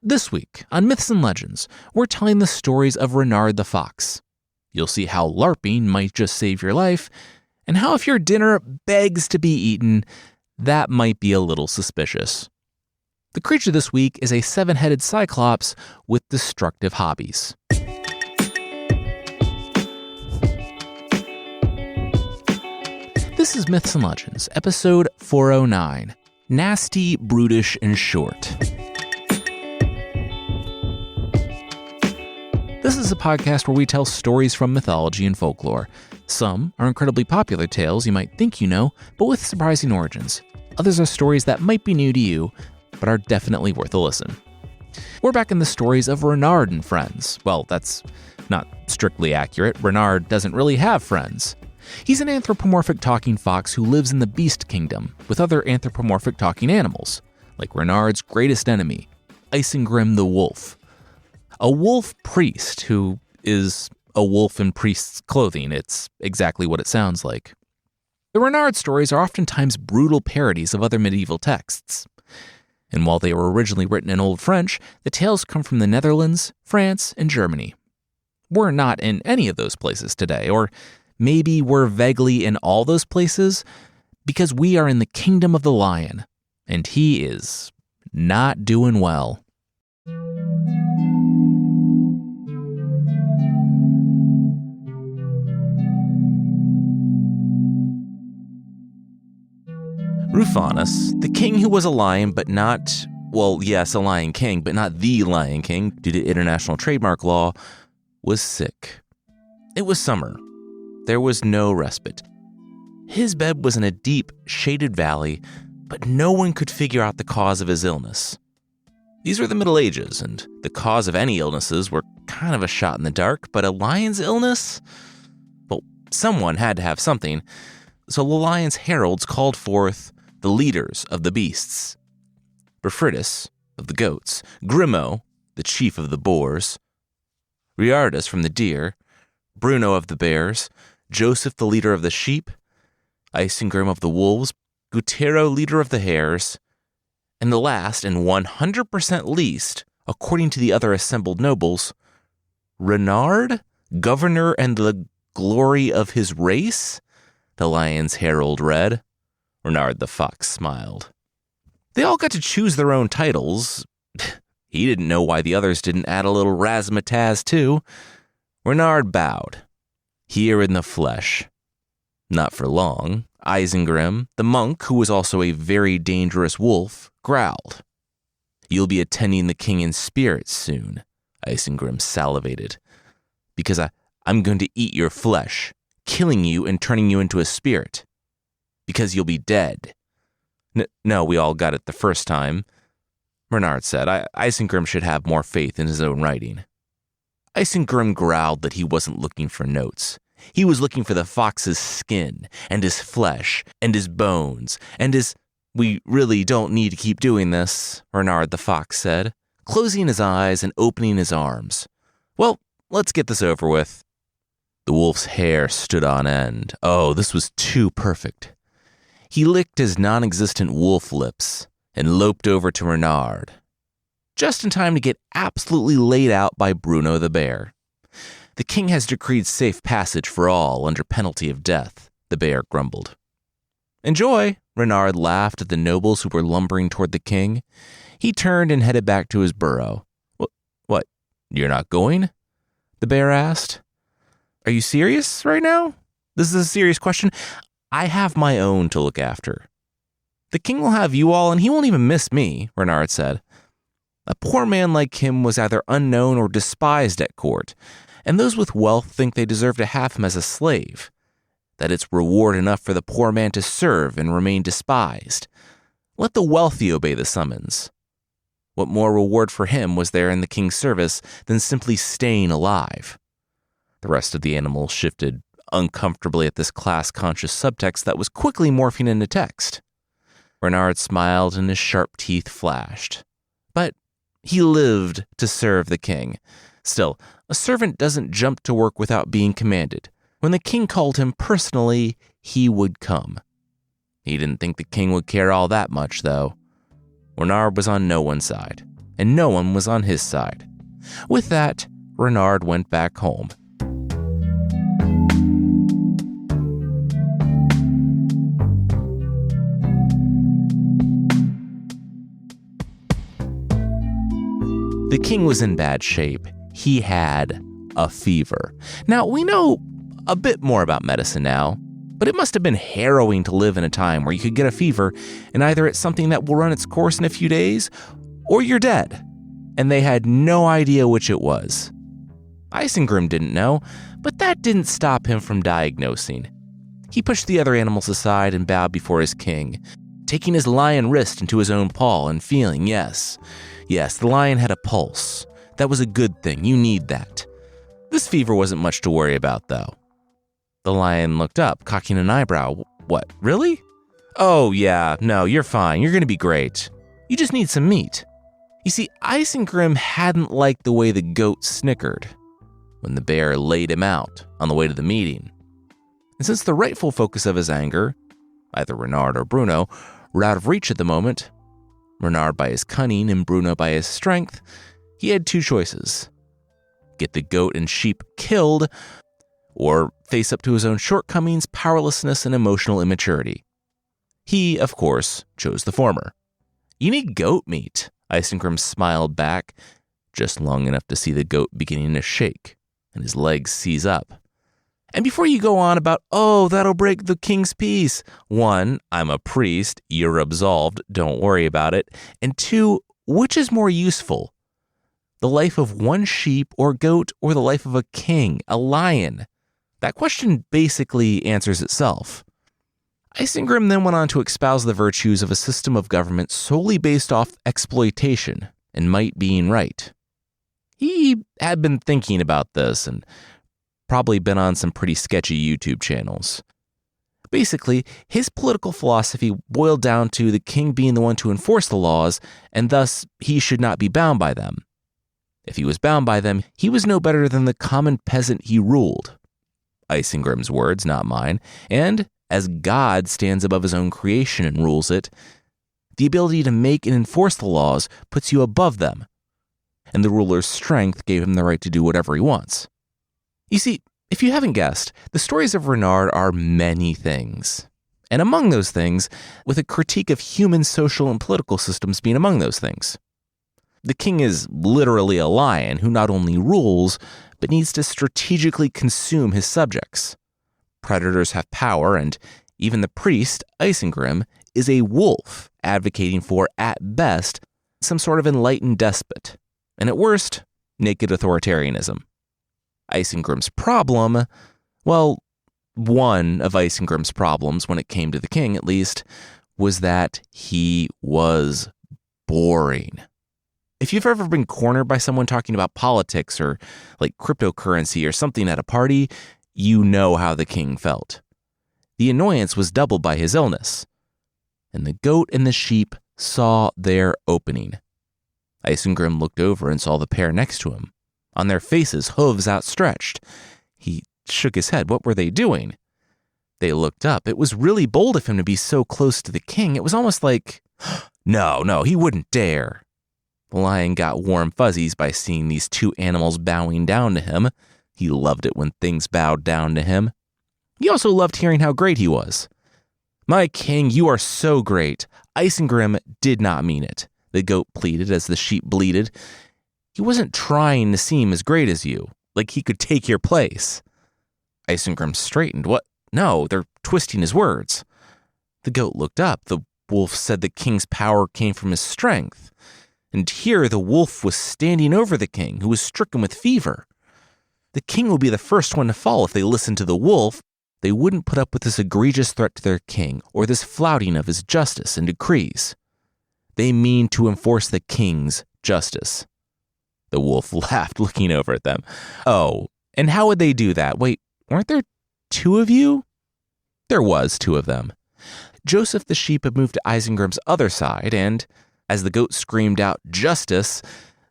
This week, on Myths and Legends, we're telling the stories of Renard the Fox. You'll see how LARPing might just save your life, and how if your dinner begs to be eaten, that might be a little suspicious. The creature this week is a 7-headed cyclops with destructive hobbies. This is Myths and Legends, episode 409, Nasty, Brutish, and Short. This is a podcast where we tell stories from mythology and folklore. Some are incredibly popular tales you might think you know, but with surprising origins. Others are stories that might be new to you, but are definitely worth a listen. We're back in the stories of Renard and friends. Well, that's not strictly accurate. Renard doesn't really have friends. He's an anthropomorphic talking fox who lives in the Beast Kingdom with other anthropomorphic talking animals, like Renard's greatest enemy, Isengrim the wolf. A wolf priest who is a wolf in priest's clothing. It's exactly what it sounds like. The Renard stories are oftentimes brutal parodies of other medieval texts. And while they were originally written in Old French, the tales come from the Netherlands, France, and Germany. We're not in any of those places today, or maybe we're vaguely in all those places, because we are in the kingdom of the lion, and he is not doing well. Rufanus, the king who was a lion but not, well, yes, a lion king, but not the Lion King due to international trademark law, was sick. It was summer. There was no respite. His bed was in a deep, shaded valley, but no one could figure out the cause of his illness. These were the Middle Ages, and the cause of any illnesses were kind of a shot in the dark, but a lion's illness? Well, someone had to have something, so the lion's heralds called forth the leaders of the beasts. Befritis, of the goats, Grimo, the chief of the boars, Riardus from the deer, Bruno of the bears, Joseph the leader of the sheep, Isengrim of the wolves, Gutero leader of the hares, and the last and 100% least, according to the other assembled nobles, Renard, governor and the glory of his race, the lion's herald read. Renard the fox smiled. They all got to choose their own titles. He didn't know why the others didn't add a little razzmatazz too. Renard bowed. Here in the flesh. Not for long. Isengrim, the monk, who was also a very dangerous wolf, growled. You'll be attending the king in spirit soon, Isengrim salivated. Because I'm going to eat your flesh, killing you and turning you into a spirit. Because you'll be dead. No, we all got it the first time, Renard said. Isengrim should have more faith in his own writing. Isengrim growled that he wasn't looking for notes. He was looking for the fox's skin, and his flesh, and his bones, and his... We really don't need to keep doing this, Renard the fox said, closing his eyes and opening his arms. Well, let's get this over with. The wolf's hair stood on end. Oh, this was too perfect. He licked his non-existent wolf lips and loped over to Renard, just in time to get absolutely laid out by Bruno the bear. The king has decreed safe passage for all under penalty of death, the bear grumbled. Enjoy, Renard laughed at the nobles who were lumbering toward the king. He turned and headed back to his burrow. What, you're not going? The bear asked. Are you serious right now? This is a serious question. I have my own to look after. The king will have you all, and he won't even miss me, Renard said. A poor man like him was either unknown or despised at court, and those with wealth think they deserve to have him as a slave, that it's reward enough for the poor man to serve and remain despised. Let the wealthy obey the summons. What more reward for him was there in the king's service than simply staying alive? The rest of the animals shifted uncomfortably at this class-conscious subtext that was quickly morphing into text. Renard smiled and his sharp teeth flashed. But he lived to serve the king. Still, a servant doesn't jump to work without being commanded. When the king called him personally, he would come. He didn't think the king would care all that much, though. Renard was on no one's side. and no one was on his side. With that, Renard went back home. The king was in bad shape. He had a fever. Now, we know a bit more about medicine now, but it must have been harrowing to live in a time where you could get a fever and either it's something that will run its course in a few days or you're dead. And they had no idea which it was. Isengrim didn't know, but that didn't stop him from diagnosing. He pushed the other animals aside and bowed before his king, taking his lion wrist into his own paw and feeling, yes, the lion had a pulse. That was a good thing. You need that. This fever wasn't much to worry about, though. The lion looked up, cocking an eyebrow. What, really? Oh, yeah, no, you're fine. You're going to be great. You just need some meat. You see, Isengrim hadn't liked the way the goat snickered when the bear laid him out on the way to the meeting. And since the rightful focus of his anger, either Renard or Bruno, were out of reach at the moment, Renard by his cunning and Bruno by his strength, he had two choices. Get the goat and sheep killed, or face up to his own shortcomings, powerlessness, and emotional immaturity. He, of course, chose the former. You need goat meat, Isengrim smiled back, just long enough to see the goat beginning to shake and his legs seize up. And before you go on about, oh, that'll break the king's peace, 1, I'm a priest, you're absolved, don't worry about it, and 2, which is more useful? The life of one sheep or goat or the life of a king, a lion? That question basically answers itself. Isengrim then went on to espouse the virtues of a system of government solely based off exploitation and might being right. He had been thinking about this and probably been on some pretty sketchy YouTube channels. Basically, his political philosophy boiled down to the king being the one to enforce the laws, and thus he should not be bound by them. If he was bound by them, he was no better than the common peasant he ruled. Isengrim's words, not mine, and as God stands above his own creation and rules it, the ability to make and enforce the laws puts you above them, and the ruler's strength gave him the right to do whatever he wants. You see, if you haven't guessed, the stories of Renard are many things, and among those things, with a critique of human social and political systems being among those things. The king is literally a lion who not only rules, but needs to strategically consume his subjects. Predators have power, and even the priest, Isengrim, is a wolf advocating for, at best, some sort of enlightened despot, and at worst, naked authoritarianism. Isengrim's problem, well, one of Isengrim's problems when it came to the king, at least, was that he was boring. If you've ever been cornered by someone talking about politics or like cryptocurrency or something at a party, you know how the king felt. The annoyance was doubled by his illness, and the goat and the sheep saw their opening. Isengrim looked over and saw the pair next to him, on their faces, hooves outstretched. He shook his head. What were they doing? They looked up. It was really bold of him to be so close to the king. It was almost like, no, he wouldn't dare. The lion got warm fuzzies by seeing these two animals bowing down to him. He loved it when things bowed down to him. He also loved hearing how great he was. My king, you are so great. Isengrim did not mean it, the goat pleaded as the sheep bleated. He wasn't trying to seem as great as you, like he could take your place. Isengrim straightened. What? No, they're twisting his words. The goat looked up. The wolf said the king's power came from his strength. And here the wolf was standing over the king, who was stricken with fever. The king would be the first one to fall if they listened to the wolf. They wouldn't put up with this egregious threat to their king or this flouting of his justice and decrees. They mean to enforce the king's justice. The wolf laughed, looking over at them. Oh, and how would they do that? Wait, weren't there 2 of you? There was 2 of them. Joseph the sheep had moved to Isengrim's other side, and as the goat screamed out justice,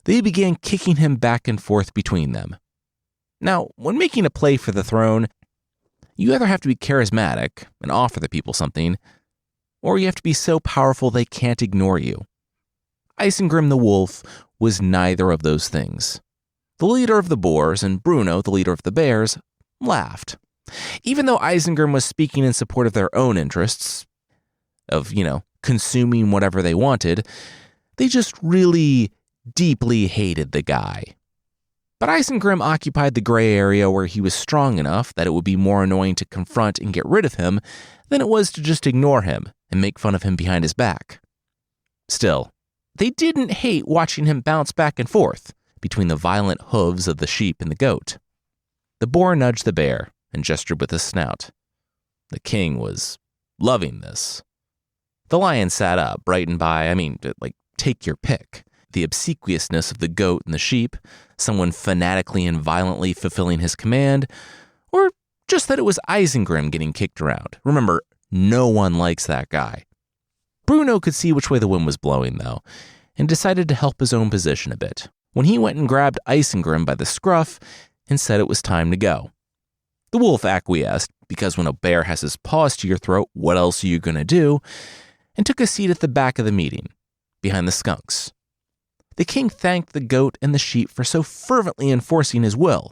they began kicking him back and forth between them. Now, when making a play for the throne, you either have to be charismatic and offer the people something, or you have to be so powerful they can't ignore you. Isengrim the wolf was neither of those things. The leader of the boars and Bruno, the leader of the bears, laughed. Even though Isengrim was speaking in support of their own interests, of, consuming whatever they wanted, they just really deeply hated the guy. But Isengrim occupied the gray area where he was strong enough that it would be more annoying to confront and get rid of him than it was to just ignore him and make fun of him behind his back. Still, they didn't hate watching him bounce back and forth between the violent hooves of the sheep and the goat. The boar nudged the bear and gestured with his snout. The king was loving this. The lion sat up, brightened by, take your pick. The obsequiousness of the goat and the sheep, someone fanatically and violently fulfilling his command, or just that it was Isengrim getting kicked around. Remember, no one likes that guy. Bruno could see which way the wind was blowing, though, and decided to help his own position a bit, when he went and grabbed Isengrim by the scruff and said it was time to go. The wolf acquiesced, because when a bear has his paws to your throat, what else are you going to do? And took a seat at the back of the meeting, behind the skunks. The king thanked the goat and the sheep for so fervently enforcing his will,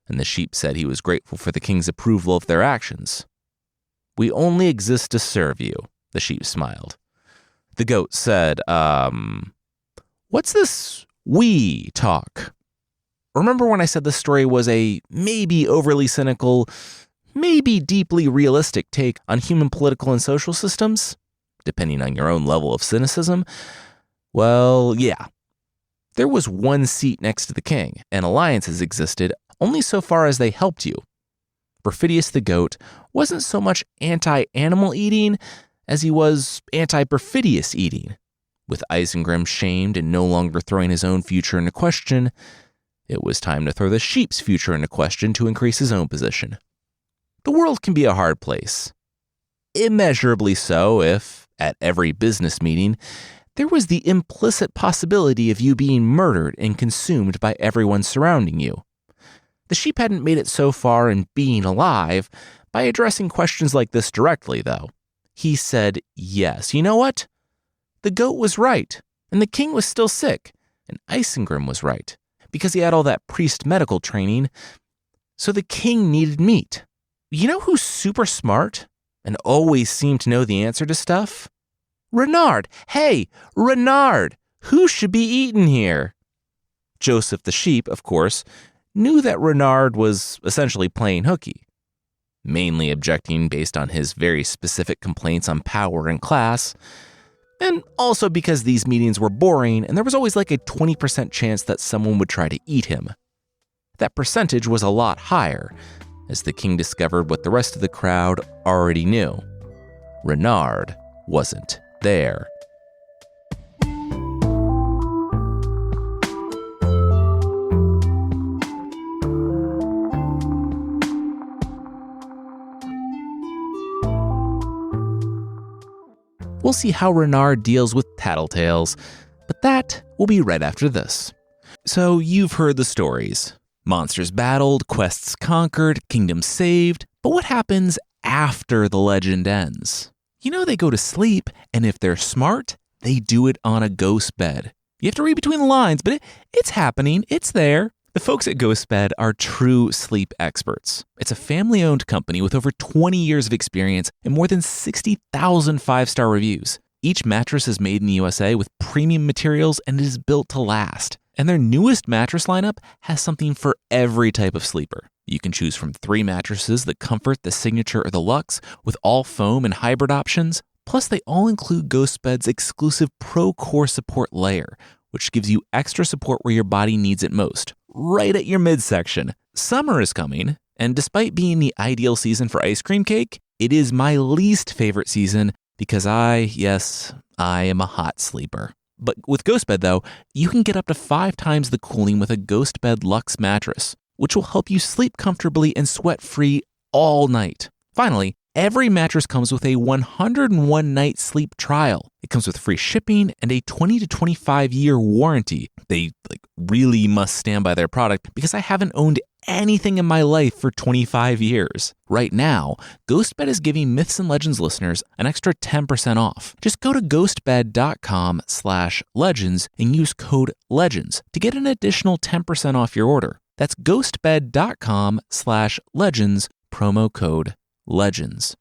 and the sheep said he was grateful for the king's approval of their actions. "We only exist to serve you," the sheep smiled. The goat said, "What's this we talk?" Remember when I said this story was a maybe overly cynical, maybe deeply realistic take on human political and social systems? Depending on your own level of cynicism? Well, yeah. There was one seat next to the king, and alliances existed only so far as they helped you. Perfidious the goat wasn't so much anti-animal eating as he was anti-perfidious eating. With Isengrim shamed and no longer throwing his own future into question, it was time to throw the sheep's future into question to increase his own position. The world can be a hard place. Immeasurably so if, at every business meeting, there was the implicit possibility of you being murdered and consumed by everyone surrounding you. The sheep hadn't made it so far in being alive by addressing questions like this directly, though. He said, yes, you know what? The goat was right, and the king was still sick, and Isengrim was right, because he had all that priest medical training, so the king needed meat. You know who's super smart and always seemed to know the answer to stuff? Renard. Hey, Renard, who should be eaten here? Joseph the sheep, of course, knew that Renard was essentially playing hooky, mainly objecting based on his very specific complaints on power and class, and also because these meetings were boring and there was always like a 20% chance that someone would try to eat him. That percentage was a lot higher, as the king discovered what the rest of the crowd already knew. Renard wasn't there. We'll see how Renard deals with tattletales, but that will be right after this. So you've heard the stories. Monsters battled, quests conquered, kingdoms saved, but what happens after the legend ends? They go to sleep, and if they're smart, they do it on a ghost bed. You have to read between the lines, but it's happening. It's there. The folks at Ghost Bed are true sleep experts. It's a family-owned company with over 20 years of experience and more than 60,000 five-star reviews. Each mattress is made in the USA with premium materials and is built to last. And their newest mattress lineup has something for every type of sleeper. You can choose from 3 mattresses, the Comfort, the Signature, or the Luxe, with all foam and hybrid options. Plus, they all include Ghost Bed's exclusive Pro Core Support layer, which gives you extra support where your body needs it most, right at your midsection. Summer is coming, and despite being the ideal season for ice cream cake, it is my least favorite season because I am a hot sleeper. But with Ghost Bed, though, you can get up to 5 times the cooling with a Ghost Bed Luxe mattress, which will help you sleep comfortably and sweat-free all night. Finally, every mattress comes with a 101-night sleep trial. It comes with free shipping and a 20 to 25-year warranty. They really must stand by their product because I haven't owned anything in my life for 25 years. Right now, GhostBed is giving Myths and Legends listeners an extra 10% off. Just go to ghostbed.com/legends and use code LEGENDS to get an additional 10% off your order. That's ghostbed.com/legends, promo code LEGENDS.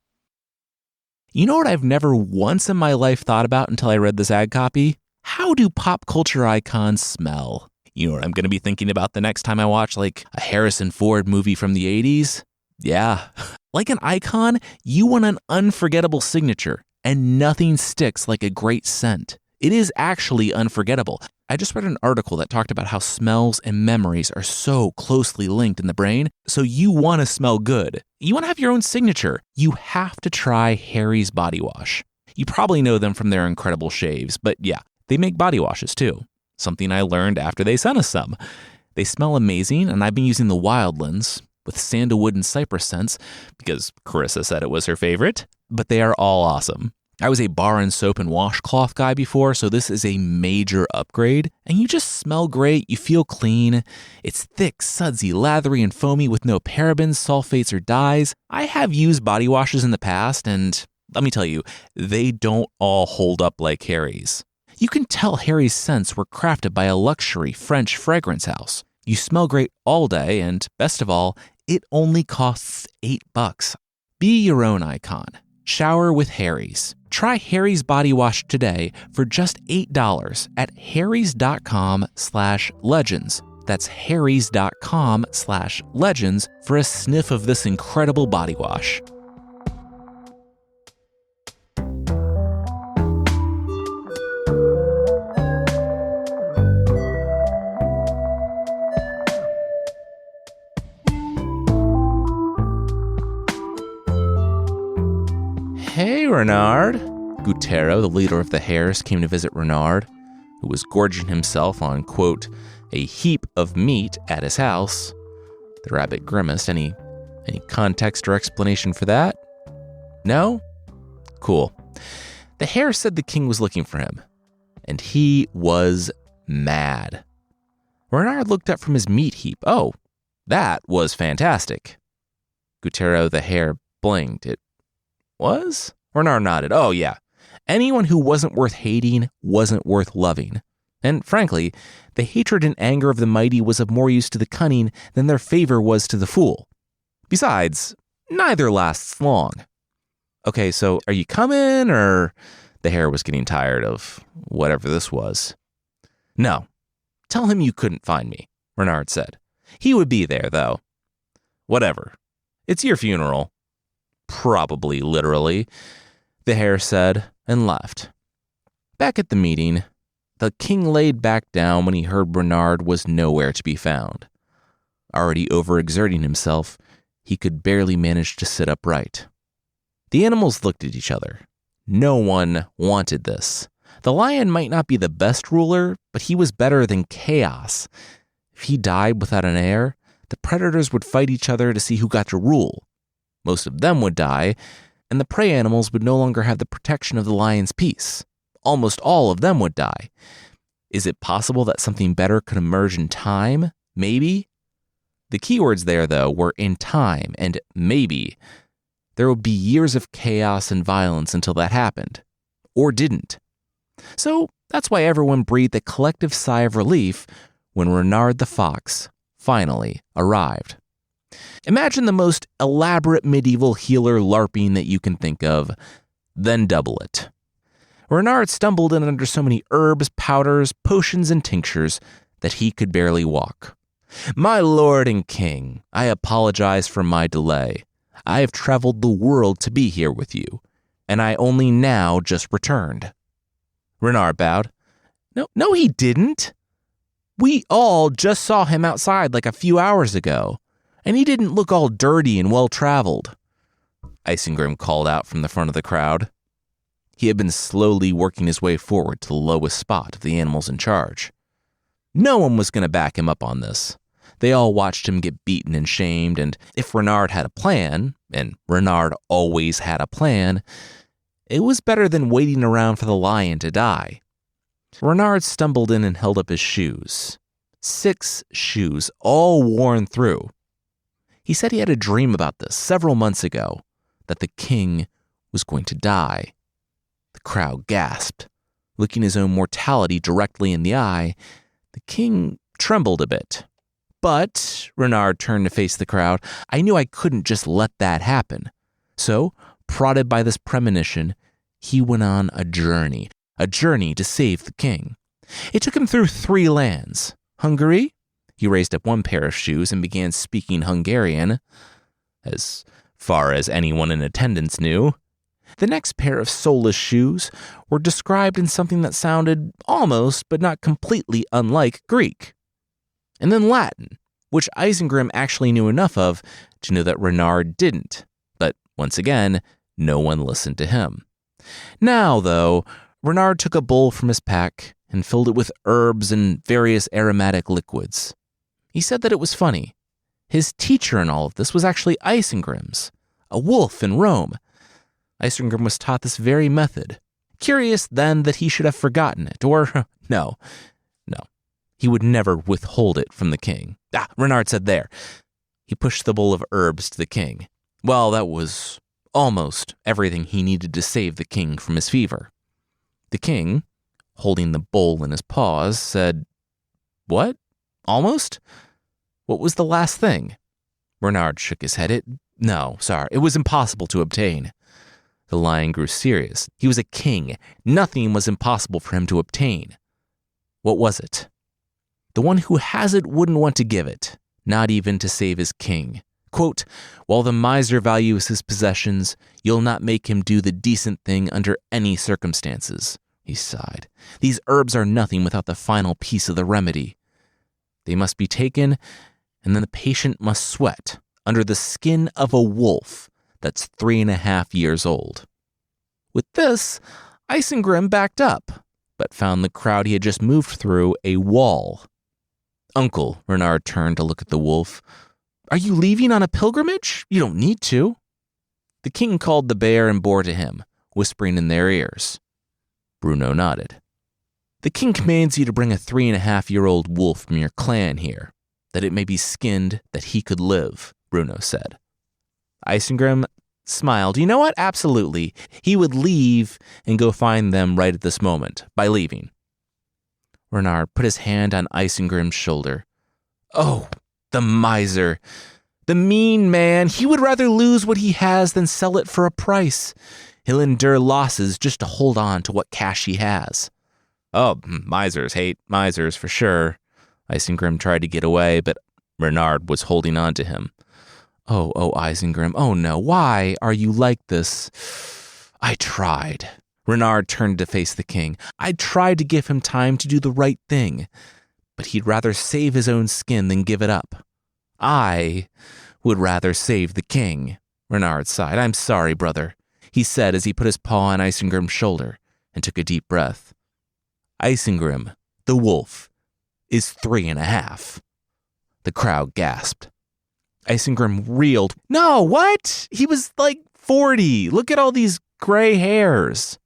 You know what I've never once in my life thought about until I read this ad copy? How do pop culture icons smell? You know what I'm going to be thinking about the next time I watch like a Harrison Ford movie from the 80s? Yeah. Like an icon, you want an unforgettable signature, and nothing sticks like a great scent. It is actually unforgettable. I just read an article that talked about how smells and memories are so closely linked in the brain, so you want to smell good. You want to have your own signature. You have to try Harry's body wash. You probably know them from their incredible shaves, but yeah, they make body washes too. Something I learned after they sent us some. They smell amazing, and I've been using the Wildlands with sandalwood and cypress scents because Carissa said it was her favorite, but they are all awesome. I was a bar and soap and washcloth guy before, so this is a major upgrade, and you just smell great, you feel clean. It's thick, sudsy, lathery, and foamy with no parabens, sulfates, or dyes. I have used body washes in the past, and let me tell you, they don't all hold up like Harry's. You can tell Harry's scents were crafted by a luxury French fragrance house. You smell great all day, and best of all, it only costs $8. Be your own icon. Shower with Harry's. Try Harry's body wash today for just $8 at harrys.com/legends. That's harrys.com/legends for a sniff of this incredible body wash. Hey, Renard. Gutero, the leader of the hares, came to visit Renard, who was gorging himself on, quote, a heap of meat at his house. The rabbit grimaced. Any context or explanation for that? No? Cool. The hare said the king was looking for him, and he was mad. Renard looked up from his meat heap. Oh, that was fantastic. Gutero the hare blinked. It was? Renard nodded. Oh, yeah. Anyone who wasn't worth hating wasn't worth loving. And frankly, the hatred and anger of the mighty was of more use to the cunning than their favor was to the fool. Besides, neither lasts long. Okay, so are you coming, or? The hare was getting tired of whatever this was. No. Tell him you couldn't find me, Renard said. He would be there, though. Whatever. It's your funeral. Probably literally, the hare said, and left. Back at the meeting, the king laid back down when he heard Renard was nowhere to be found. Already overexerting himself, he could barely manage to sit upright. The animals looked at each other. No one wanted this. The lion might not be the best ruler, but he was better than chaos. If he died without an heir, the predators would fight each other to see who got to rule. Most of them would die, and the prey animals would no longer have the protection of the lion's peace. Almost all of them would die. Is it possible that something better could emerge in time? Maybe? The keywords there, though, were in time and maybe. There would be years of chaos and violence until that happened. Or didn't. So that's why everyone breathed a collective sigh of relief when Renard the fox finally arrived. Imagine the most elaborate medieval healer LARPing that you can think of, then double it. Renard stumbled in under so many herbs, powders, potions, and tinctures that he could barely walk. My lord and king, I apologize for my delay. I have traveled the world to be here with you, and I only now just returned. Renard bowed. No, he didn't. We all just saw him outside like a few hours ago. And he didn't look all dirty and well-traveled. Isengrim called out from the front of the crowd. He had been slowly working his way forward to the lowest spot of the animals in charge. No one was going to back him up on this. They all watched him get beaten and shamed, and if Renard had a plan, and Renard always had a plan, it was better than waiting around for the lion to die. Renard stumbled in and held up his shoes. 6 shoes, all worn through. He said he had a dream about this several months ago, that the king was going to die. The crowd gasped. Looking his own mortality directly in the eye, the king trembled a bit. But, Renard turned to face the crowd, I knew I couldn't just let that happen. So, prodded by this premonition, he went on a journey to save the king. It took him through 3 lands. Hungary? He raised up one pair of shoes and began speaking Hungarian, as far as anyone in attendance knew. The next pair of soulless shoes were described in something that sounded almost, but not completely unlike Greek. And then Latin, which Isengrim actually knew enough of to know that Renard didn't. But once again, no one listened to him. Now, though, Renard took a bowl from his pack and filled it with herbs and various aromatic liquids. He said that it was funny. His teacher in all of this was actually Isengrim's, a wolf in Rome. Isengrim was taught this very method. Curious, then, that he should have forgotten it, or no. He would never withhold it from the king. Renard said there. He pushed the bowl of herbs to the king. Well, that was almost everything he needed to save the king from his fever. The king, holding the bowl in his paws, said, What? Almost? What was the last thing? Renard shook his head. It was impossible to obtain. The lion grew serious. He was a king. Nothing was impossible for him to obtain. What was it? The one who has it wouldn't want to give it, not even to save his king. Quote, while the miser values his possessions, you'll not make him do the decent thing under any circumstances. He sighed. These herbs are nothing without the final piece of the remedy. They must be taken, and then the patient must sweat under the skin of a wolf that's 3.5 years old. With this, Isengrim backed up, but found the crowd he had just moved through a wall. Uncle, Renard turned to look at the wolf. Are you leaving on a pilgrimage? You don't need to. The king called the bear and boar to him, whispering in their ears. Bruno nodded. The king commands you to bring a 3.5-year-old wolf from your clan here, that it may be skinned that he could live, Bruno said. Isengrim smiled. You know what? Absolutely. He would leave and go find them right at this moment, by leaving. Renard put his hand on Isengrim's shoulder. Oh, the miser. The mean man. He would rather lose what he has than sell it for a price. He'll endure losses just to hold on to what cash he has. Oh, misers hate misers for sure. Isengrim tried to get away, but Renard was holding on to him. Oh, Isengrim. Oh no, why are you like this? I tried. Renard turned to face the king. I tried to give him time to do the right thing, but he'd rather save his own skin than give it up. I would rather save the king. Renard sighed. I'm sorry, brother, he said as he put his paw on Isengrim's shoulder and took a deep breath. Isengrim, the wolf, is 3.5. The crowd gasped. Isengrim reeled. No, what? He was like 40. Look at all these gray hairs.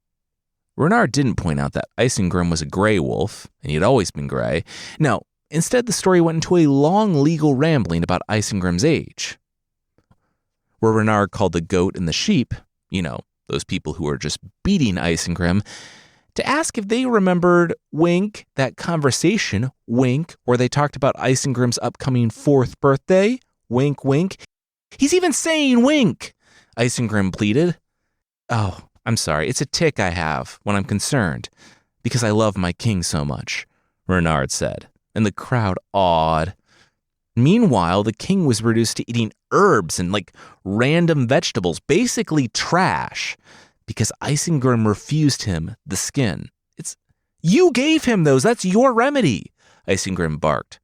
Renard didn't point out that Isengrim was a gray wolf, and he had always been gray. No, instead the story went into a long legal rambling about Isengrim's age. Where Renard called the goat and the sheep, those people who were just beating Isengrim, to ask if they remembered wink, that conversation, wink, where they talked about Isengrim's upcoming 4th birthday, wink, wink. He's even saying wink, Isengrim pleaded. Oh, I'm sorry, it's a tic I have when I'm concerned, because I love my king so much, Renard said, and the crowd awed. Meanwhile, the king was reduced to eating herbs and random vegetables, basically trash, because Isengrim refused him the skin. You gave him those, that's your remedy, Isengrim barked.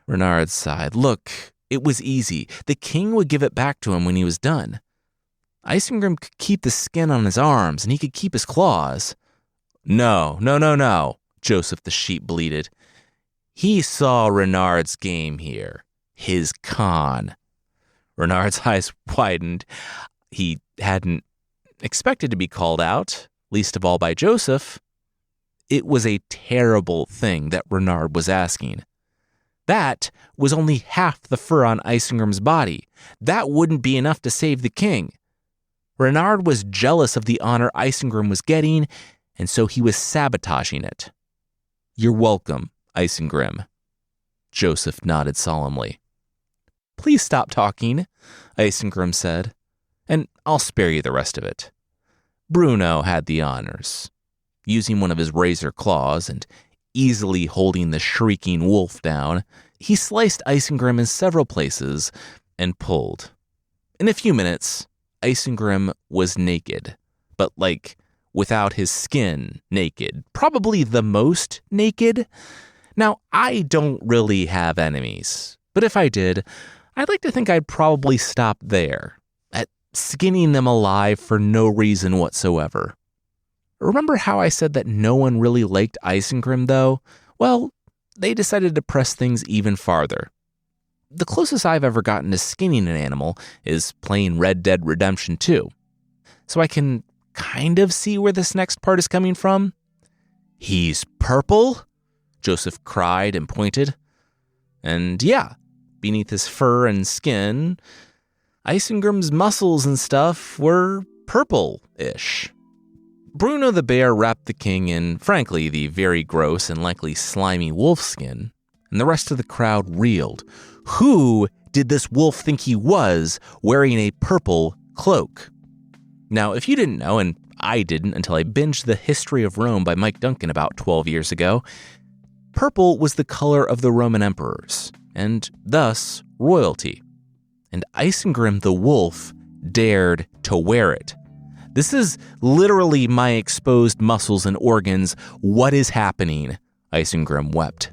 Renard sighed. Look, it was easy. The king would give it back to him when he was done. Isengrim could keep the skin on his arms, and he could keep his claws. No, Joseph the sheep bleated. He saw Renard's game here, his con. Renard's eyes widened. He hadn't expected to be called out, least of all by Joseph. It was a terrible thing that Renard was asking. That was only half the fur on Isengrim's body. That wouldn't be enough to save the king. Renard was jealous of the honor Isengrim was getting, and so he was sabotaging it. "You're welcome, Isengrim." Joseph nodded solemnly. "Please stop talking," Isengrim said, "and I'll spare you the rest of it." Bruno had the honors. Using one of his razor claws and easily holding the shrieking wolf down, he sliced Isengrim in several places and pulled. In a few minutes, Isengrim was naked, but without his skin naked, probably the most naked. Now, I don't really have enemies, but if I did, I'd like to think I'd probably stop there, at skinning them alive for no reason whatsoever. Remember how I said that no one really liked Isengrim, though? Well, they decided to press things even farther. The closest I've ever gotten to skinning an animal is playing Red Dead Redemption 2. So I can kind of see where this next part is coming from. "He's purple?" Joseph cried and pointed. And yeah, beneath his fur and skin, Isengrim's muscles and stuff were purple-ish. Bruno the bear wrapped the king in, frankly, the very gross and likely slimy wolf skin, and the rest of the crowd reeled. Who did this wolf think he was, wearing a purple cloak? Now, if you didn't know, and I didn't until I binged The History of Rome by Mike Duncan about 12 years ago, purple was the color of the Roman emperors, and thus royalty. And Isengrim the wolf dared to wear it. "This is literally my exposed muscles and organs. What is happening?" Isengrim wept.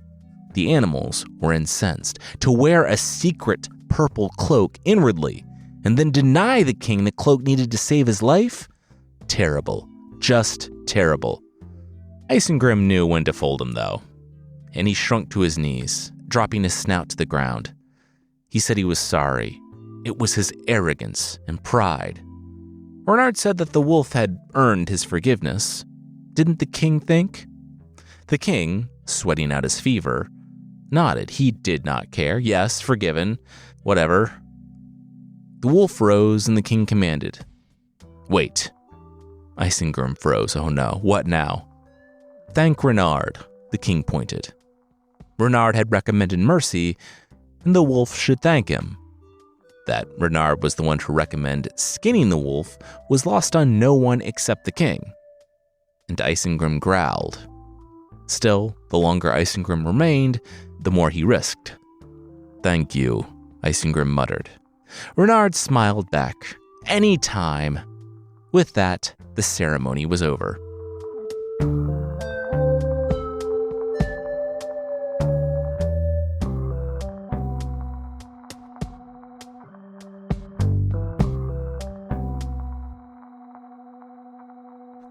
The animals were incensed. To wear a secret purple cloak inwardly and then deny the king the cloak needed to save his life? Terrible. Just terrible. Isengrim knew when to fold him, though, and he shrunk to his knees, dropping his snout to the ground. He said he was sorry. It was his arrogance and pride. Renard said that the wolf had earned his forgiveness. Didn't the king think? The king, sweating out his fever, nodded. He did not care. Yes, forgiven. Whatever. The wolf rose and the king commanded. "Wait." Isengrim froze. Oh no, what now? "Thank Renard," the king pointed. Renard had recommended mercy, and the wolf should thank him. That Renard was the one to recommend skinning the wolf was lost on no one except the king. And Isengrim growled. Still, the longer Isengrim remained, the more he risked. "Thank you," Isengrim muttered. Renard smiled back. "Any time." With that, the ceremony was over.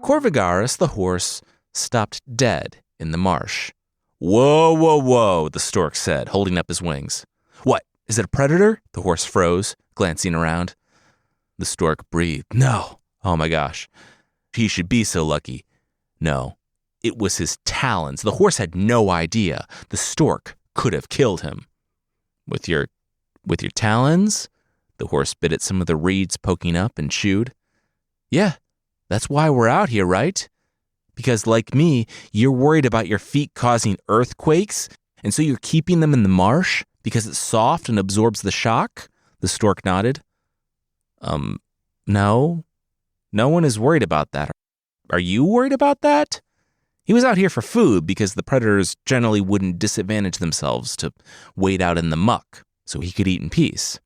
Corvigaris, the horse, stopped dead in the marsh. "Whoa, whoa, whoa," the stork said, holding up his wings. "What, is it a predator?" The horse froze, glancing around. The stork breathed. "No. Oh my gosh. He should be so lucky." No, it was his talons. The horse had no idea. The stork could have killed him. With your talons?" The horse bit at some of the reeds poking up and chewed. "Yeah. That's why we're out here, right? Because, like me, you're worried about your feet causing earthquakes, and so you're keeping them in the marsh because it's soft and absorbs the shock?" The stork nodded. No. No one is worried about that. Are you worried about that?" He was out here for food because the predators generally wouldn't disadvantage themselves to wait out in the muck so he could eat in peace.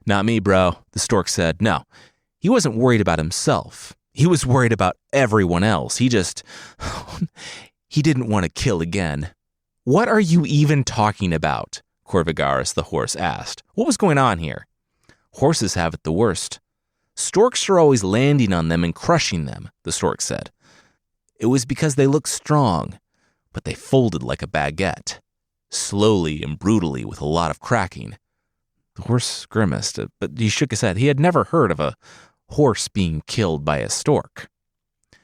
"Not me, bro," the stork said. No, he wasn't worried about himself. He was worried about everyone else. He didn't want to kill again. "What are you even talking about?" Corvigaris the horse asked. What was going on here? "Horses have it the worst. Storks are always landing on them and crushing them," the stork said. "It was because they looked strong, but they folded like a baguette, slowly and brutally with a lot of cracking." The horse grimaced, but he shook his head. He had never heard of a horse being killed by a stork.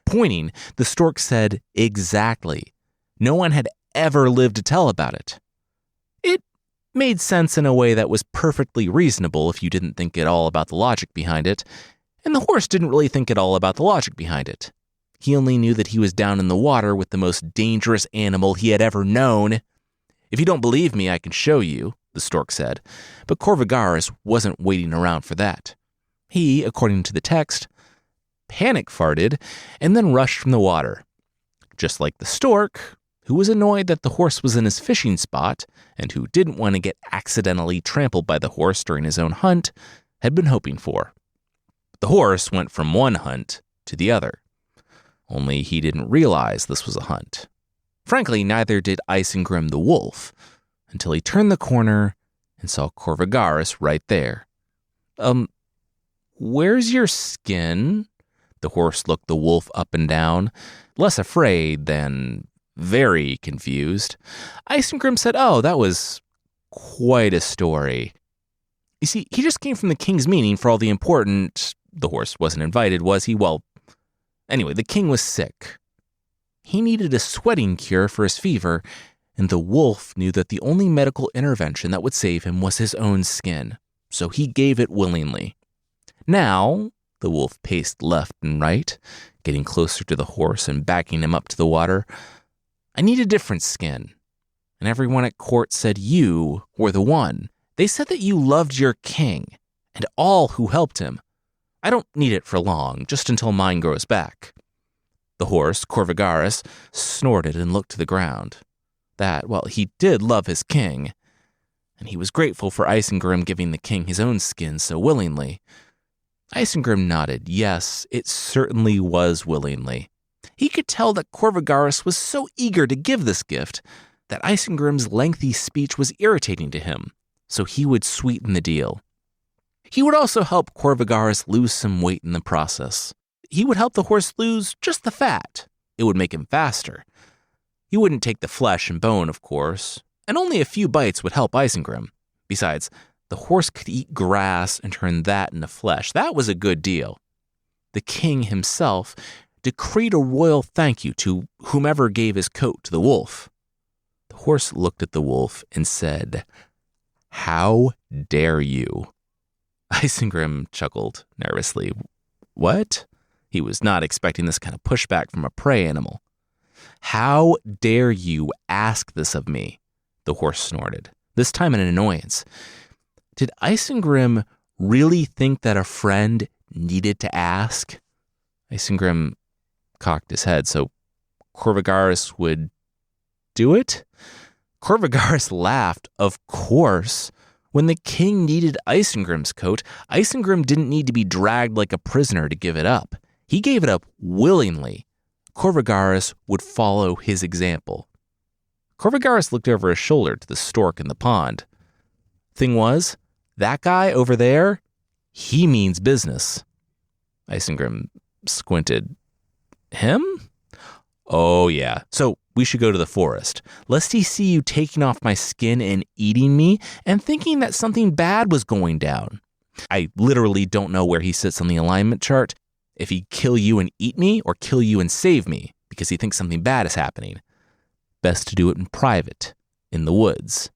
Pointing, the stork said, "Exactly. No one had ever lived to tell about it." made sense in a way that was perfectly reasonable if you didn't think at all about the logic behind it, and the horse didn't really think at all about the logic behind it. He only knew that he was down in the water with the most dangerous animal he had ever known. "If you don't believe me, I can show you," the stork said, but Corvigaris wasn't waiting around for that. He, according to the text, panic farted and then rushed from the water. Just like the stork, who was annoyed that the horse was in his fishing spot and who didn't want to get accidentally trampled by the horse during his own hunt, had been hoping for. The horse went from one hunt to the other. Only he didn't realize this was a hunt. Frankly, neither did Isengrim the wolf, until he turned the corner and saw Corvigaris right there. Where's your skin?" The horse looked the wolf up and down, less afraid than very confused. Isengrim said, "Oh, that was quite a story. You see, he just came from the king's meeting for all the important..." The horse wasn't invited, was he? Well, anyway, the king was sick. He needed a sweating cure for his fever, and the wolf knew that the only medical intervention that would save him was his own skin, so he gave it willingly. Now, the wolf paced left and right, getting closer to the horse and backing him up to the water. "I need a different skin. And everyone at court said you were the one. They said that you loved your king and all who helped him. I don't need it for long, just until mine grows back." The horse, Corvigaris, snorted and looked to the ground. He did love his king, and he was grateful for Isengrim giving the king his own skin so willingly. Isengrim nodded. Yes, it certainly was willingly. He could tell that Corvigaris was so eager to give this gift that Isengrim's lengthy speech was irritating to him, so he would sweeten the deal. He would also help Corvigaris lose some weight in the process. He would help the horse lose just the fat. It would make him faster. He wouldn't take the flesh and bone, of course, and only a few bites would help Isengrim. Besides, the horse could eat grass and turn that into flesh. That was a good deal. The king himself decreed a royal thank you to whomever gave his coat to the wolf. The horse looked at the wolf and said, "How dare you?" Isengrim chuckled nervously. What? He was not expecting this kind of pushback from a prey animal. "How dare you ask this of me?" the horse snorted, this time in annoyance. Did Isengrim really think that a friend needed to ask? Isengrim cocked his head so Corvigaris would do it? Corvigaris laughed. Of course. When the king needed Isengrim's coat, Isengrim didn't need to be dragged like a prisoner to give it up. He gave it up willingly. Corvigaris would follow his example. Corvigaris looked over his shoulder to the stork in the pond. Thing was, that guy over there, he means business. Isengrim squinted. Him? Oh, yeah. So we should go to the forest, lest he see you taking off my skin and eating me and thinking that something bad was going down. I literally don't know where he sits on the alignment chart, if he kill you and eat me or kill you and save me, because he thinks something bad is happening. Best to do it in private, in the woods.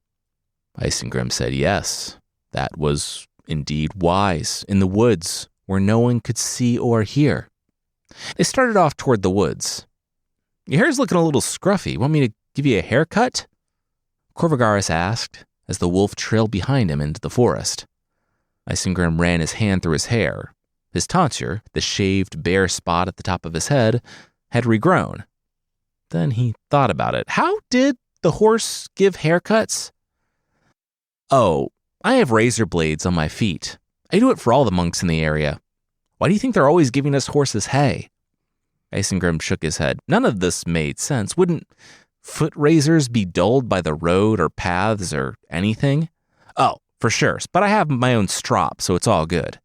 Isengrim said yes, that was indeed wise, in the woods, where no one could see or hear. They started off toward the woods. Your hair's looking a little scruffy. Want me to give you a haircut? Corvigaris asked, as the wolf trailed behind him into the forest. Isengrim ran his hand through his hair. His tonsure, the shaved bare spot at the top of his head, had regrown. Then he thought about it. How did the horse give haircuts? Oh, I have razor blades on my feet. I do it for all the monks in the area. Why do you think they're always giving us horses hay? Isengrim shook his head. None of this made sense. Wouldn't foot razors be dulled by the road or paths or anything? Oh, for sure. But I have my own strop, so it's all good.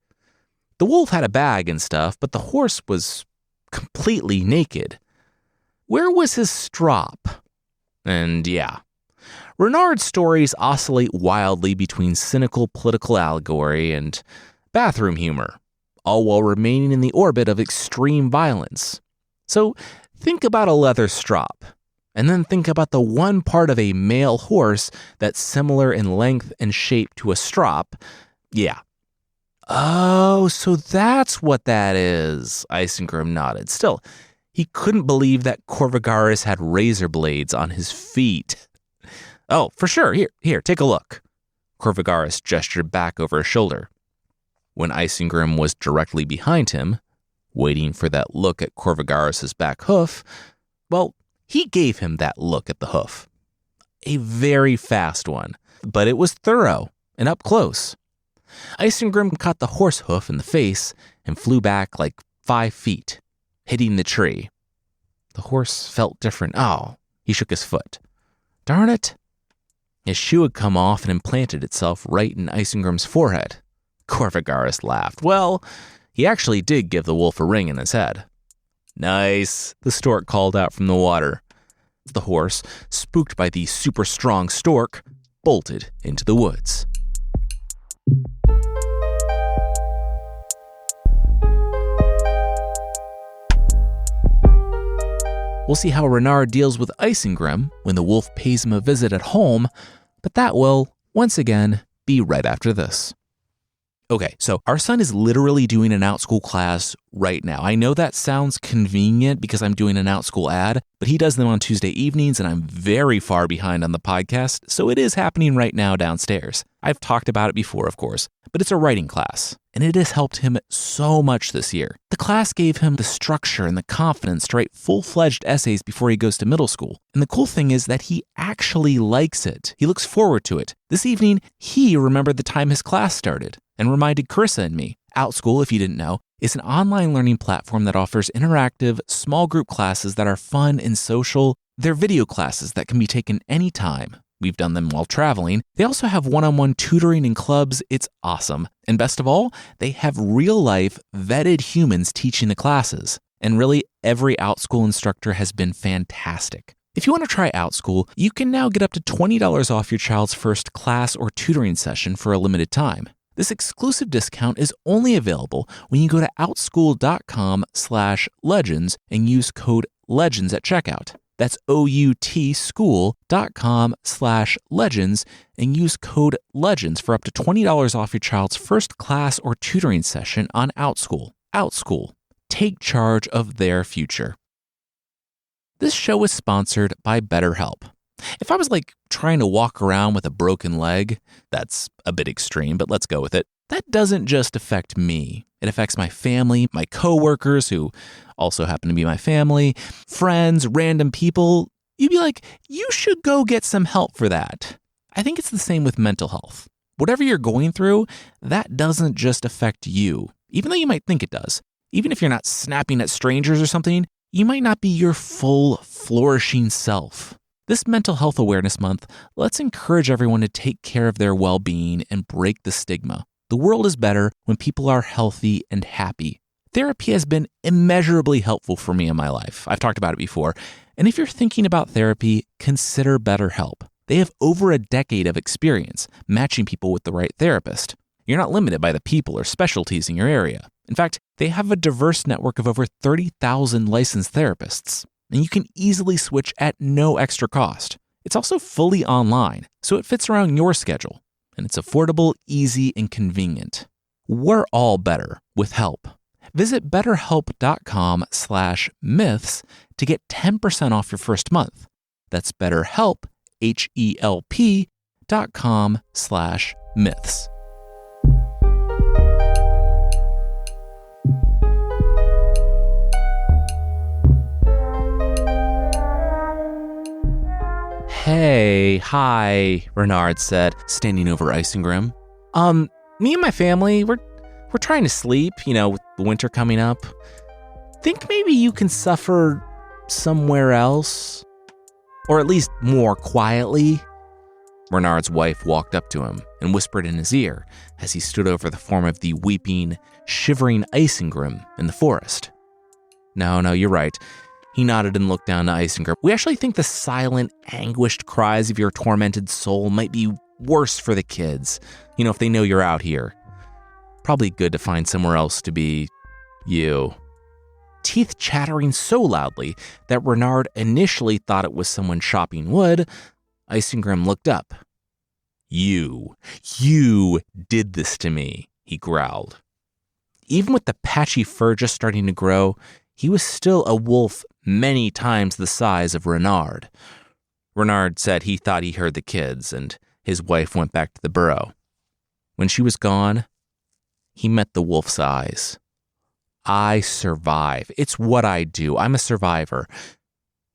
The wolf had a bag and stuff, but the horse was completely naked. Where was his strop? And yeah. Renard's stories oscillate wildly between cynical political allegory and bathroom humor, all while remaining in the orbit of extreme violence. So think about a leather strop. And then think about the one part of a male horse that's similar in length and shape to a strop. Yeah. Oh, so that's what that is, Isengrim nodded. Still, he couldn't believe that Corvigaris had razor blades on his feet. Oh, for sure. Here, take a look. Corvigaris gestured back over his shoulder. When Isengrim was directly behind him, waiting for that look at Corvigaris' back hoof, well, he gave him that look at the hoof. A very fast one, but it was thorough and up close. Isengrim caught the horse hoof in the face and flew back like 5 feet, hitting the tree. The horse felt different. Oh, he shook his foot. Darn it. His shoe had come off and implanted itself right in Isengrim's forehead. Corvigaris laughed. Well, he actually did give the wolf a ring in his head. Nice, the stork called out from the water. The horse, spooked by the super strong stork, bolted into the woods. We'll see how Renard deals with Isengrim when the wolf pays him a visit at home, but that will, once again, be right after this. Okay, so our son is literally doing an OutSchool class right now. I know that sounds convenient because I'm doing an OutSchool ad, but he does them on Tuesday evenings and I'm very far behind on the podcast, so it is happening right now downstairs. I've talked about it before, of course, but it's a writing class, and it has helped him so much this year. The class gave him the structure and the confidence to write full-fledged essays before he goes to middle school. And the cool thing is that he actually likes it. He looks forward to it. This evening, he remembered the time his class started and reminded Carissa and me. OutSchool, if you didn't know, is an online learning platform that offers interactive, small group classes that are fun and social. They're video classes that can be taken anytime. We've done them while traveling. They also have one-on-one tutoring in clubs. It's awesome. And best of all, they have real-life, vetted humans teaching the classes. And really, every OutSchool instructor has been fantastic. If you want to try OutSchool, you can now get up to $20 off your child's first class or tutoring session for a limited time. This exclusive discount is only available when you go to outschool.com/legends and use code LEGENDS at checkout. That's outschool.com/legends and use code LEGENDS for up to $20 off your child's first class or tutoring session on OutSchool. OutSchool. Take charge of their future. This show is sponsored by BetterHelp. If I was trying to walk around with a broken leg, that's a bit extreme, but let's go with it. That doesn't just affect me. It affects my family, my coworkers who also happen to be my family, friends, random people. You'd be like, you should go get some help for that. I think it's the same with mental health. Whatever you're going through, that doesn't just affect you, even though you might think it does. Even if you're not snapping at strangers or something, you might not be your full, flourishing self. This Mental Health Awareness Month, let's encourage everyone to take care of their well-being and break the stigma. The world is better when people are healthy and happy. Therapy has been immeasurably helpful for me in my life. I've talked about it before. And if you're thinking about therapy, consider BetterHelp. They have over a decade of experience matching people with the right therapist. You're not limited by the people or specialties in your area. In fact, they have a diverse network of over 30,000 licensed therapists. And you can easily switch at no extra cost. It's also fully online, so it fits around your schedule. And it's affordable, easy, and convenient. We're all better with help. Visit betterhelp.com/myths to get 10% off your first month. That's BetterHelp, HELP.com/myths. Hey, hi, Renard said, standing over Isengrim. Me and my family, we're trying to sleep, with the winter coming up. Think maybe you can suffer somewhere else? Or at least more quietly? Renard's wife walked up to him and whispered in his ear as he stood over the form of the weeping, shivering Isengrim in the forest. No, you're right. He nodded and looked down to Isengrim. We actually think the silent, anguished cries of your tormented soul might be worse for the kids, if they know you're out here. Probably good to find somewhere else to be you. teeth chattering so loudly that Renard initially thought it was someone chopping wood, Isengrim looked up. You did this to me, he growled. Even with the patchy fur just starting to grow, he was still a wolf many times the size of Renard. Renard said he thought he heard the kids, and his wife went back to the burrow. When she was gone, he met the wolf's eyes. I survive. It's what I do. I'm a survivor.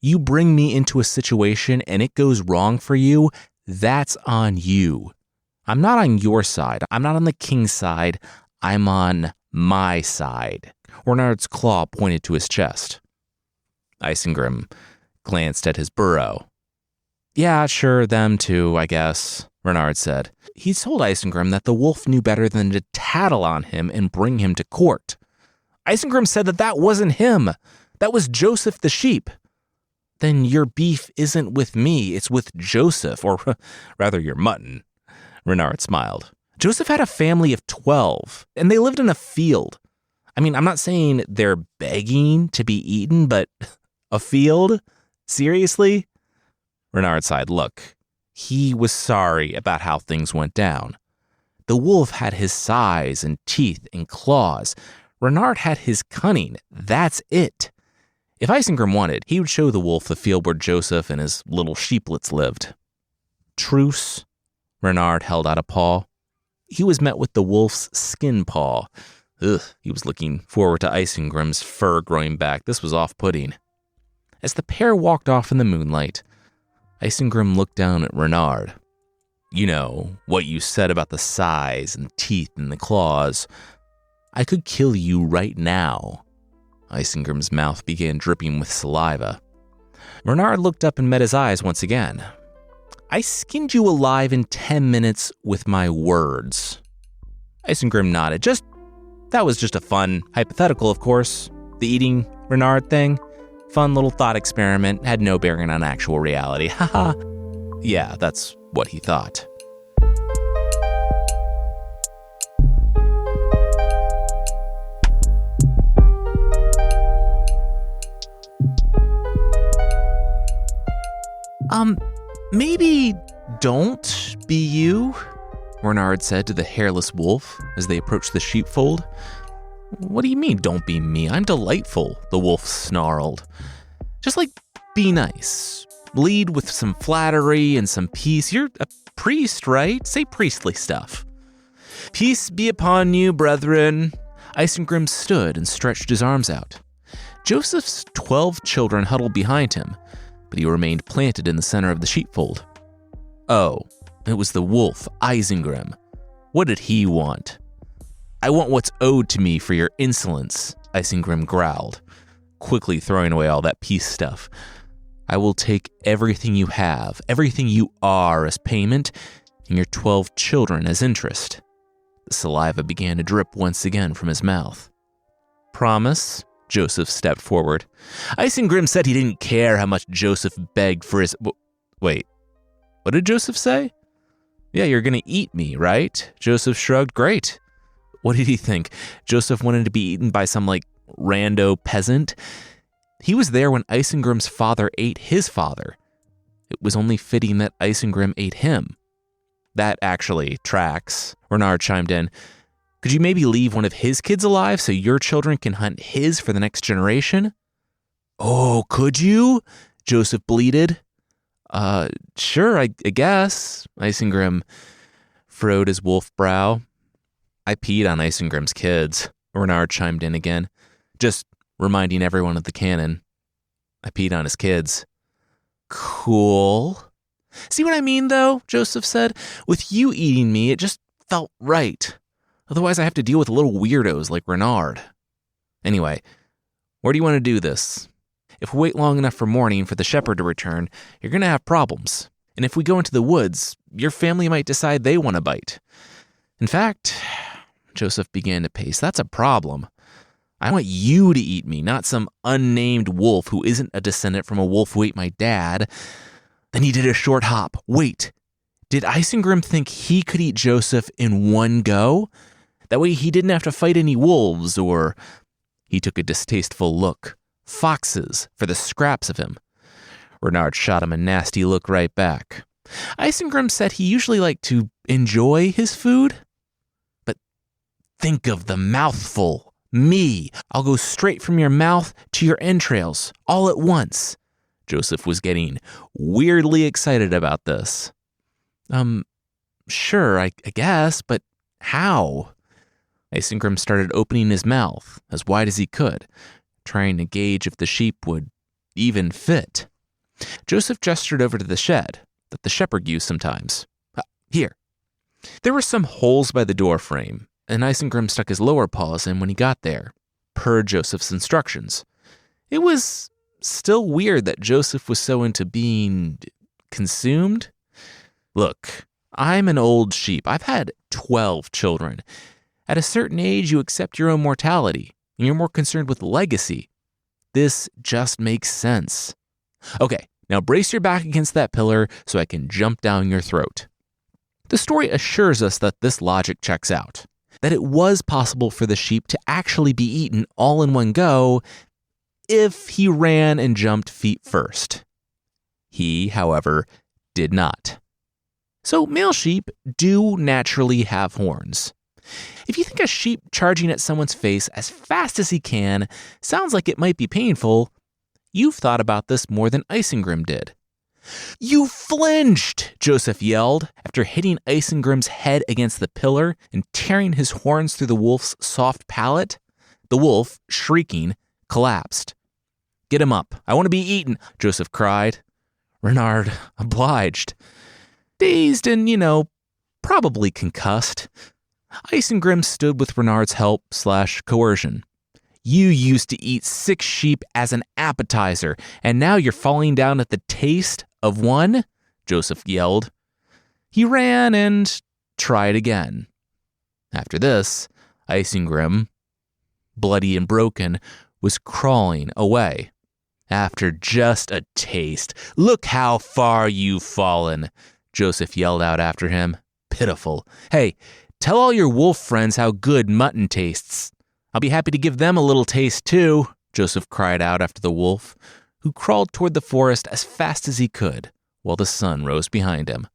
You bring me into a situation and it goes wrong for you, that's on you. I'm not on your side. I'm not on the king's side. I'm on my side. Renard's claw pointed to his chest. Isengrim glanced at his burrow. Yeah, sure, them too, I guess, Renard said. He told Isengrim that the wolf knew better than to tattle on him and bring him to court. Isengrim said that wasn't him. That was Joseph the sheep. Then your beef isn't with me, it's with Joseph, or rather your mutton, Renard smiled. Joseph had a family of 12, and they lived in a field. I mean, I'm not saying they're begging to be eaten, but a field? Seriously? Renard sighed. Look, he was sorry about how things went down. The wolf had his size and teeth and claws. Renard had his cunning. That's it. If Isengrim wanted, he would show the wolf the field where Joseph and his little sheeplets lived. Truce. Renard held out a paw. He was met with the wolf's skin paw. Ugh, he was looking forward to Isengrim's fur growing back. This was off-putting. As the pair walked off in the moonlight, Isengrim looked down at Renard. You know, what you said about the size and teeth and the claws. I could kill you right now. Isengrim's mouth began dripping with saliva. Renard looked up and met his eyes once again. I skinned you alive in 10 minutes with my words. Isengrim nodded. That was just a fun hypothetical, of course. The eating Renard thing. Fun little thought experiment, had no bearing on actual reality. Haha. Yeah, that's what he thought. Maybe don't be you, Renard said to the hairless wolf as they approached the sheepfold. What do you mean, don't be me? I'm delightful, the wolf snarled. Just be nice. Lead with some flattery and some peace. You're a priest, right? Say priestly stuff. Peace be upon you, brethren. Isengrim stood and stretched his arms out. Joseph's 12 children huddled behind him, but he remained planted in the center of the sheepfold. Oh, it was the wolf, Isengrim. What did he want? I want what's owed to me for your insolence, Isengrim growled, quickly throwing away all that peace stuff. I will take everything you have, everything you are as payment, and your 12 children as interest. The saliva began to drip once again from his mouth. Promise? Joseph stepped forward. Isengrim said he didn't care how much Joseph begged for his... Wait, what did Joseph say? Yeah, you're gonna eat me, right? Joseph shrugged. Great. What did he think? Joseph wanted to be eaten by some, rando peasant? He was there when Isengrim's father ate his father. It was only fitting that Isengrim ate him. That actually tracks, Renard chimed in. Could you maybe leave one of his kids alive so your children can hunt his for the next generation? Oh, could you? Joseph bleated. Sure, I guess. Isengrim furrowed his wolf brow. I peed on Isengrim's kids, Renard chimed in again, just reminding everyone of the canon. I peed on his kids. Cool. See what I mean, though? Joseph said. With you eating me, it just felt right. Otherwise, I have to deal with little weirdos like Renard. Anyway, where do you want to do this? If we wait long enough for morning for the shepherd to return, you're going to have problems. And if we go into the woods, your family might decide they want a bite. In fact, Joseph began to pace, that's a problem. I want you to eat me, not some unnamed wolf who isn't a descendant from a wolf who ate my dad. Then he did a short hop. Wait, did Isengrim think he could eat Joseph in one go? That way he didn't have to fight any wolves or He took a distasteful look. Foxes for the scraps of him. Renard shot him a nasty look right back. Isengrim said he usually liked to enjoy his food. But think of the mouthful. Me. I'll go straight from your mouth to your entrails, all at once. Joseph was getting weirdly excited about this. Sure, I guess, but how? Isengrim started opening his mouth as wide as he could, trying to gauge if the sheep would even fit. Joseph gestured over to the shed that the shepherd used sometimes. Here. There were some holes by the door frame, and Isengrim stuck his lower paws in when he got there, per Joseph's instructions. It was still weird that Joseph was so into being consumed. Look, I'm an old sheep. I've had 12 children. At a certain age, you accept your own mortality, and you're more concerned with legacy. This just makes sense. Okay, now brace your back against that pillar so I can jump down your throat. The story assures us that this logic checks out, that it was possible for the sheep to actually be eaten all in one go if he ran and jumped feet first. He, however, did not. So male sheep do naturally have horns. If you think a sheep charging at someone's face as fast as he can sounds like it might be painful, you've thought about this more than Isengrim did. You flinched, Joseph yelled, after hitting Isengrim's head against the pillar and tearing his horns through the wolf's soft palate. The wolf, shrieking, collapsed. Get him up. I want to be eaten, Joseph cried. Renard obliged. Dazed and, probably concussed, Isengrim stood with Renard's help/coercion. You used to eat 6 sheep as an appetizer, and now you're falling down at the taste of one? Joseph yelled. He ran and tried again. After this, Isengrim, bloody and broken, was crawling away. After just a taste. Look how far you've fallen, Joseph yelled out after him. Pitiful. Hey, tell all your wolf friends how good mutton tastes. I'll be happy to give them a little taste too, Joseph cried out after the wolf, who crawled toward the forest as fast as he could, while the sun rose behind him.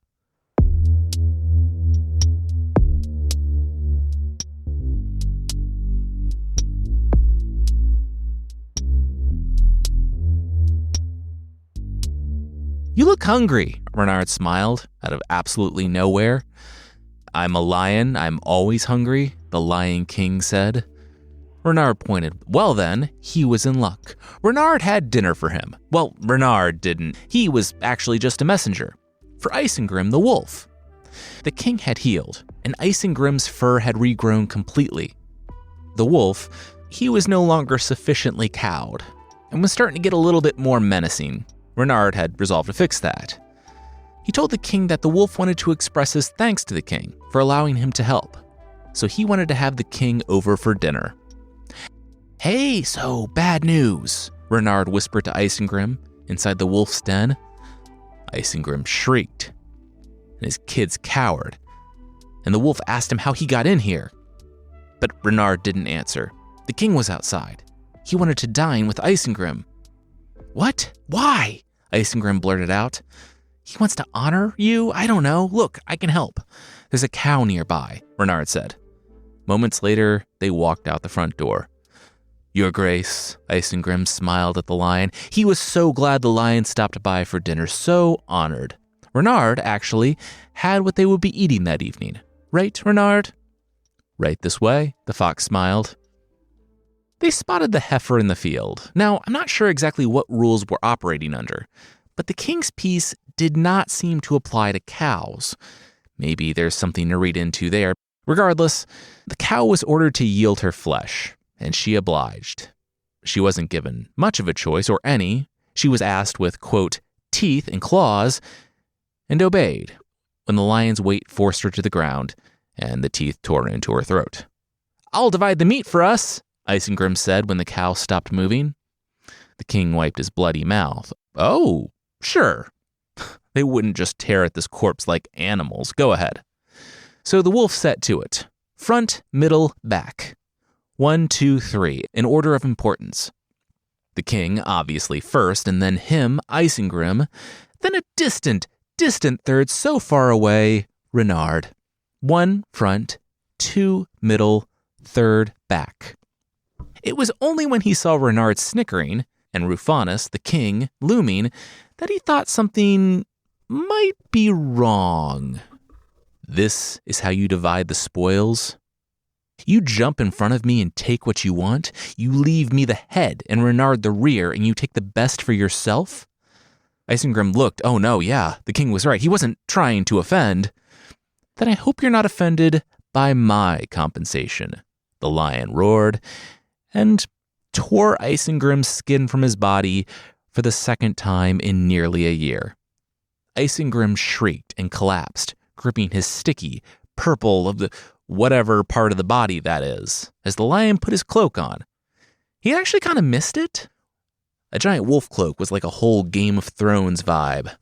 You look hungry, Renard smiled out of absolutely nowhere. I'm a lion, I'm always hungry, the Lion King said. Renard pointed. Well then, he was in luck. Renard had dinner for him. Well, Renard didn't. He was actually just a messenger. For Isengrim the wolf. The king had healed, and Isengrim's fur had regrown completely. The wolf, he was no longer sufficiently cowed, and was starting to get a little bit more menacing. Renard had resolved to fix that. He told the king that the wolf wanted to express his thanks to the king for allowing him to help, so he wanted to have the king over for dinner. Hey, so bad news, Renard whispered to Isengrim inside the wolf's den. Isengrim shrieked, and his kids cowered, and the wolf asked him how he got in here. But Renard didn't answer. The king was outside. He wanted to dine with Isengrim. What? Why? Isengrim blurted out. He wants to honor you? I don't know. Look, I can help. There's a cow nearby, Renard said. Moments later, they walked out the front door. Your Grace, Isengrim smiled at the lion. He was so glad the lion stopped by for dinner, so honored. Renard, actually, had what they would be eating that evening. Right, Renard? Right this way, the fox smiled. They spotted the heifer in the field. Now, I'm not sure exactly what rules we're operating under, but the king's peace did not seem to apply to cows. Maybe there's something to read into there. Regardless, the cow was ordered to yield her flesh, and she obliged. She wasn't given much of a choice, or any. She was asked with, quote, teeth and claws, and obeyed when the lion's weight forced her to the ground, and the teeth tore into her throat. I'll divide the meat for us, Isengrim said when the cow stopped moving. The king wiped his bloody mouth. Oh, sure. They wouldn't just tear at this corpse like animals. Go ahead. So the wolf set to it. Front, middle, back. 1, 2, 3, in order of importance. The king, obviously first, and then him, Isengrim, then a distant third so far away, Renard. 1 front, 2 middle, 3rd back. It was only when he saw Renard snickering and Rufanus, the king, looming, that he thought something might be wrong. This is how you divide the spoils? You jump in front of me and take what you want? You leave me the head and Renard the rear, and you take the best for yourself? Isengrim looked. Oh no, yeah, the king was right. He wasn't trying to offend. Then I hope you're not offended by my compensation. The lion roared and tore Isengrim's skin from his body for the second time in nearly a year. Isengrim shrieked and collapsed, gripping his sticky, purple of the whatever part of the body that is, as the lion put his cloak on. He actually kind of missed it. A giant wolf cloak was like a whole Game of Thrones vibe.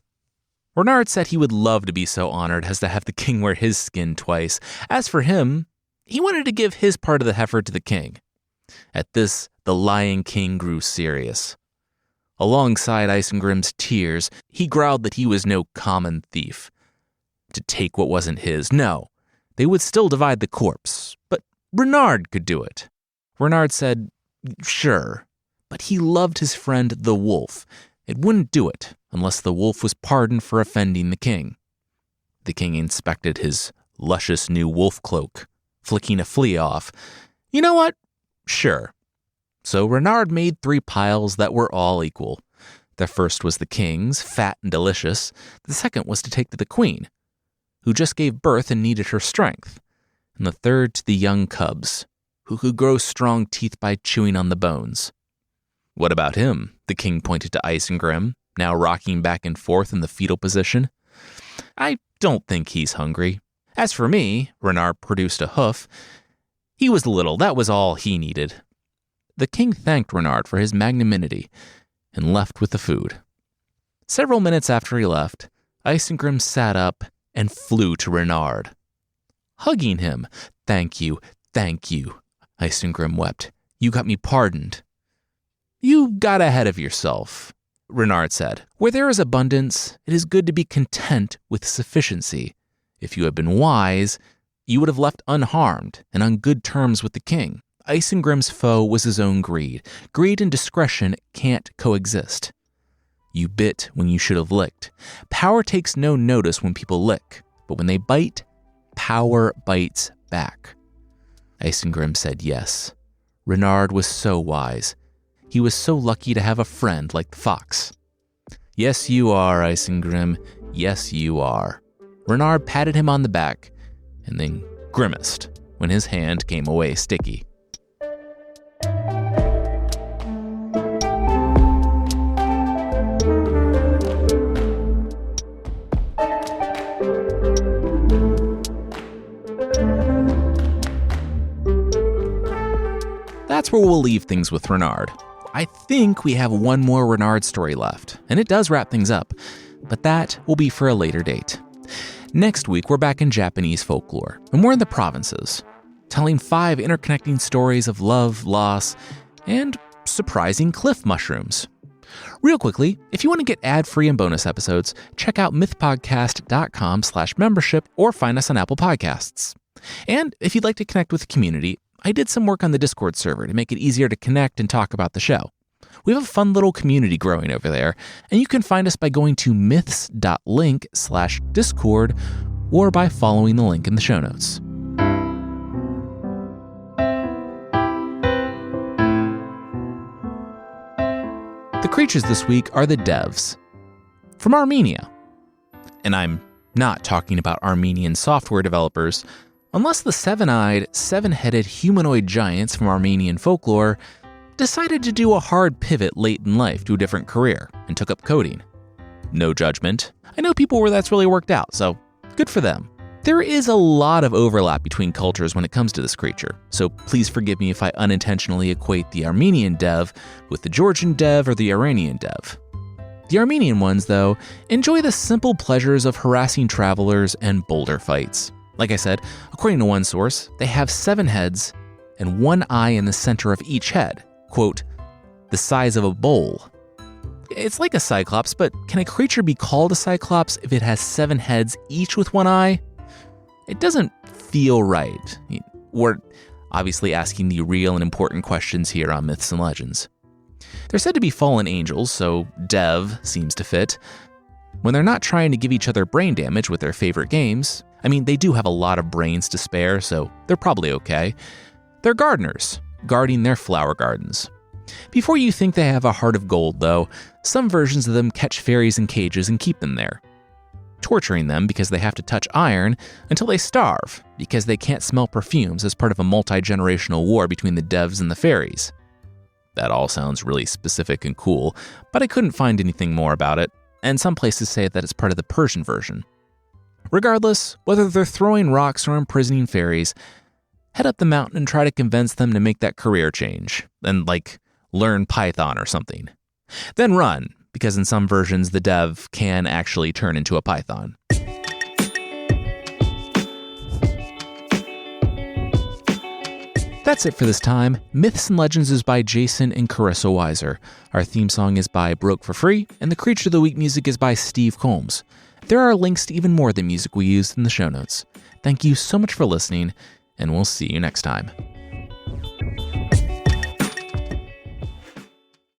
Renard said he would love to be so honored as to have the king wear his skin twice. As for him, he wanted to give his part of the heifer to the king. At this, the Lion King grew serious. Alongside Isengrim's tears, he growled that he was no common thief. To take what wasn't his, no. They would still divide the corpse, but Renard could do it. Renard said, sure, but he loved his friend the wolf. It wouldn't do it unless the wolf was pardoned for offending the king. The king inspected his luscious new wolf cloak, flicking a flea off. You know what? Sure. So Renard made 3 piles that were all equal. The first was the king's, fat and delicious. The second was to take to the queen, who just gave birth and needed her strength. And the third to the young cubs, who could grow strong teeth by chewing on the bones. What about him? The king pointed to Isengrim, now rocking back and forth in the fetal position. I don't think he's hungry. As for me, Renard produced a hoof. He was little, that was all he needed. The king thanked Renard for his magnanimity and left with the food. Several minutes after he left, Isengrim sat up and flew to Renard. Hugging him. Thank you, Isengrim wept. You got me pardoned. You got ahead of yourself, Renard said. Where there is abundance, it is good to be content with sufficiency. If you had been wise, you would have left unharmed and on good terms with the king. Isengrim's foe was his own greed. Greed and discretion can't coexist. You bit when you should have licked. Power takes no notice when people lick, but when they bite, power bites back. Isengrim said yes. Renard was so wise. He was so lucky to have a friend like the fox. Yes, you are, Isengrim. Yes, you are. Renard patted him on the back and then grimaced when his hand came away sticky. That's where we'll leave things with Renard. I think we have one more Renard story left, and it does wrap things up, but that will be for a later date. Next week, we're back in Japanese folklore, and we're in the provinces, telling 5 interconnecting stories of love, loss, and surprising cliff mushrooms. Real quickly, if you want to get ad-free and bonus episodes, check out mythpodcast.com/membership or find us on Apple Podcasts. And if you'd like to connect with the community, I did some work on the Discord server to make it easier to connect and talk about the show. We have a fun little community growing over there, and you can find us by going to myths.link/discord or by following the link in the show notes. The creatures this week are the Devs from Armenia. And I'm not talking about Armenian software developers, unless the 7-eyed, 7-headed humanoid giants from Armenian folklore decided to do a hard pivot late in life to a different career and took up coding. No judgment. I know people where that's really worked out, so good for them. There is a lot of overlap between cultures when it comes to this creature, so please forgive me if I unintentionally equate the Armenian Dev with the Georgian Dev or the Iranian Dev. The Armenian ones, though, enjoy the simple pleasures of harassing travelers and boulder fights. Like I said, according to one source, they have 7 heads and one eye in the center of each head, quote, the size of a bowl. It's like a cyclops, but can a creature be called a cyclops if it has 7 heads, each with one eye? It doesn't feel right. We're obviously asking the real and important questions here on Myths and Legends. They're said to be fallen angels, so Dev seems to fit. When they're not trying to give each other brain damage with their favorite games, I mean, they do have a lot of brains to spare, so they're probably okay. They're gardeners, guarding their flower gardens. Before you think they have a heart of gold, though, some versions of them catch fairies in cages and keep them there, torturing them because they have to touch iron until they starve because they can't smell perfumes as part of a multi-generational war between the devs and the fairies. That all sounds really specific and cool, but I couldn't find anything more about it, and some places say that it's part of the Persian version. Regardless, whether they're throwing rocks or imprisoning fairies, head up the mountain and try to convince them to make that career change, and learn Python or something. Then run, because in some versions the dev can actually turn into a python. That's it for this time. Myths and Legends is by Jason and Carissa Weiser. Our theme song is by Broke for Free, and the Creature of the Week music is by Steve Combs. There are links to even more of the music we used in the show notes. Thank you so much for listening, and we'll see you next time.